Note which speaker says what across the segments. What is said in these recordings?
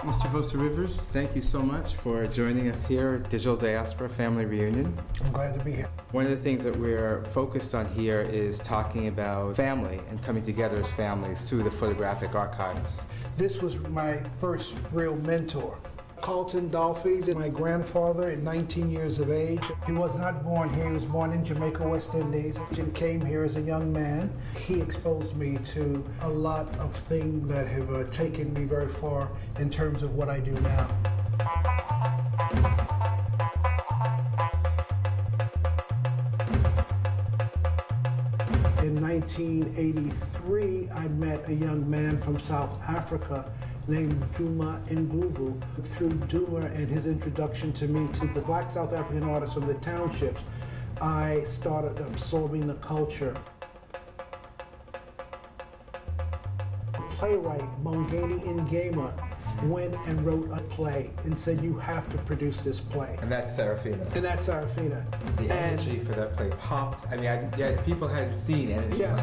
Speaker 1: Mr. Voza Rivers, thank you so much for joining us here at Digital Diaspora Family Reunion.
Speaker 2: I'm glad to be here.
Speaker 1: One of the things that we're focused on here is talking about family and coming together as families through the photographic archives.
Speaker 2: This was my first real mentor. Carlton Dolphy, my grandfather at 19 years of age. He was not born here, he was born in Jamaica, West Indies, and came here as a young man. He exposed me to a lot of things that have taken me very far in terms of what I do now. In 1983, I met a young man from South Africa named Duma Ngluvu. Through Duma and his introduction to me to the black South African artists from the townships, I started absorbing the culture. The playwright Mongeni Ngema went and wrote a play and said, you have to produce this play.
Speaker 1: And that's Serafina.
Speaker 2: And that's Serafina.
Speaker 1: The energy for that play popped. I mean, people hadn't seen energy.
Speaker 2: Yes.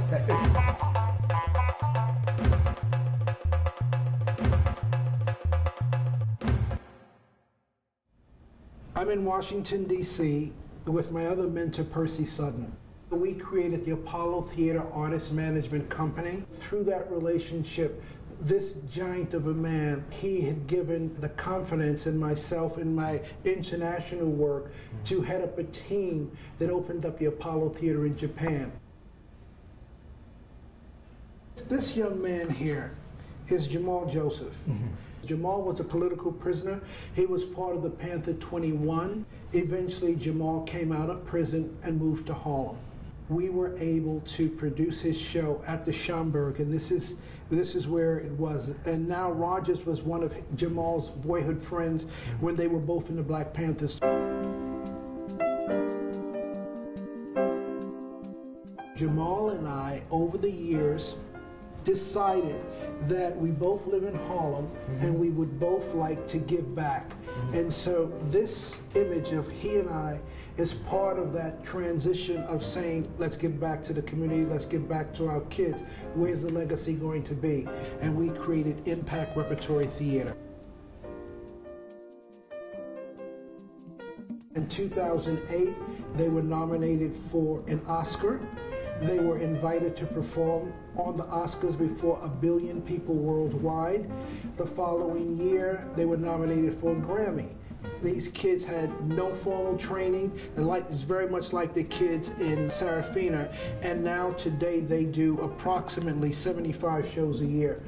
Speaker 2: I'm in Washington, D.C. with my other mentor, Percy Sutton. We created the Apollo Theater Artist Management Company. Through that relationship, this giant of a man, he had given the confidence in myself and my international work to head up a team that opened up the Apollo Theater in Japan. This young man here is Jamal Joseph. Jamal was a political prisoner. He was part of the Panther 21. Eventually, Jamal came out of prison and moved to Harlem. We were able to produce his show at the Schomburg, and this is where it was. And now Rogers was one of Jamal's boyhood friends when they were both in the Black Panthers. Jamal and I, over the years, decided that we both live in Harlem and we would both like to give back. And so this image of he and I is part of that transition of saying, let's give back to the community, let's give back to our kids. Where's the legacy going to be? And we created Impact Repertory Theater. In 2008, they were nominated for an Oscar. They were invited to perform on the Oscars before 1 billion people worldwide. The following year, they were nominated for a Grammy. These kids had no formal training, and it's very much like the kids in Serafina, and now today they do approximately 75 shows a year.